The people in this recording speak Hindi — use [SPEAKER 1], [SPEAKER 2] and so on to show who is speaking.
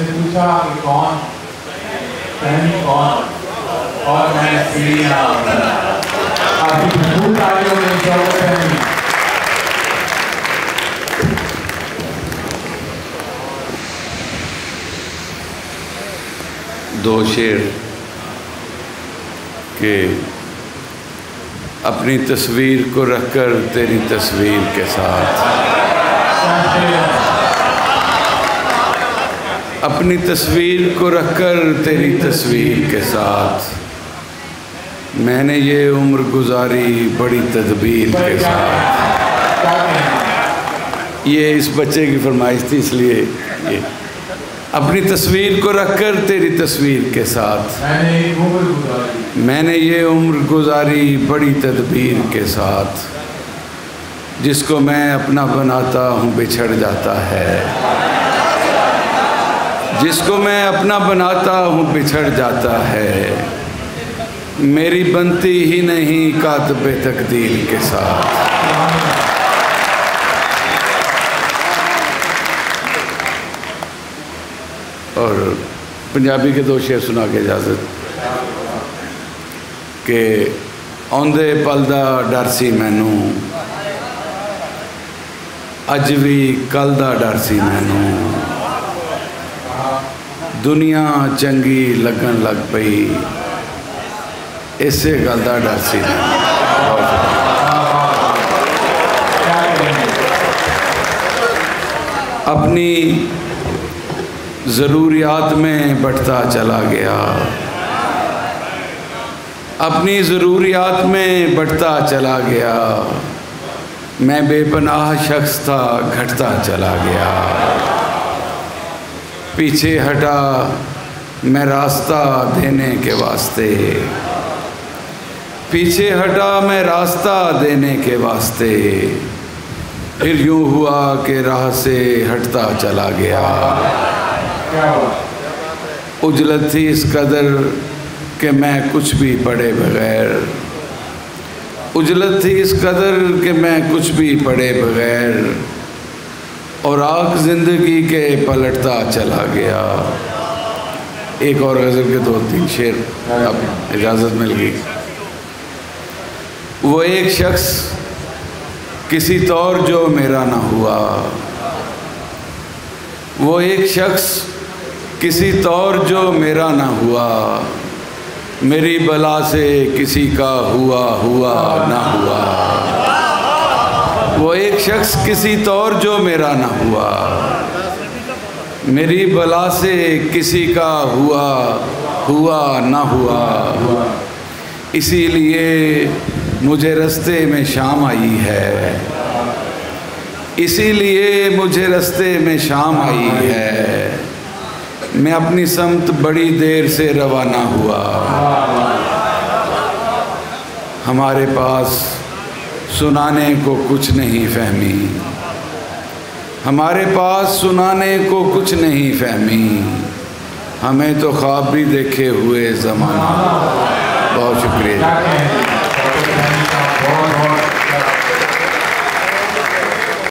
[SPEAKER 1] मुझसे पूछा कि कौन पहनी कौन, और मैंने सीढ़ियाँ काफी भरपूर तालियों में जरूरत पहनी।
[SPEAKER 2] दो शेर के अपनी तस्वीर को रखकर तेरी तस्वीर के साथ, अपनी तस्वीर को रखकर तेरी तस्वीर के साथ, मैंने ये उम्र गुजारी बड़ी तदबीर के साथ। ये इस बच्चे की फरमाइश थी, इसलिए ये अपनी तस्वीर को रखकर तेरी तस्वीर के साथ, मैंने ये उम्र गुजारी बड़ी तदबीर के साथ, जिसको मैं अपना बनाता हूँ बिछड़ जाता है, जिसको मैं अपना बनाता हूँ बिछड़ जाता है, मेरी बनती ही नहीं कातबे तकदीर के साथ। और पंजाबी के दो शेर सुना के इजाज़त के आंदे पल दा डर सी मैनू, अज भी कल दा डर सी मैनू, दुनिया चंगी लगन लग पई, इसे गल दा डर सी मैनू। अपनी ज़रूरियात में बढ़ता चला गया, अपनी ज़रूरियात में बढ़ता चला गया, मैं बेपनाह शख्स था घटता चला गया, पीछे हटा मैं रास्ता देने के वास्ते, पीछे हटा मैं रास्ता देने के वास्ते, फिर यूँ हुआ कि राह से हटता चला गया, उजलत थी इस कदर कि मैं कुछ भी पढ़े बगैर, उजलत थी इस कदर कि मैं कुछ भी पढ़े बगैर, और आग ज़िंदगी के पलटता चला गया। एक और गज़ल के दो तीन शेर अब इजाज़त मिल गई। वो एक शख्स किसी तौर जो मेरा ना हुआ, वो एक शख्स किसी तौर जो मेरा ना हुआ, मेरी बला से किसी का हुआ हुआ ना हुआ, वो एक शख्स किसी तौर जो मेरा ना हुआ, मेरी बला से किसी का हुआ हुआ ना हुआ, इसीलिए मुझे रास्ते में शाम आई है, इसीलिए मुझे रास्ते में शाम आई है, मैं अपनी समत बड़ी देर से रवाना हुआ, हमारे पास सुनाने को कुछ नहीं फहमी, हमारे पास सुनाने को कुछ नहीं फहमी, हमें तो ख्वाब भी देखे हुए ज़माना। बहुत शुक्रिया।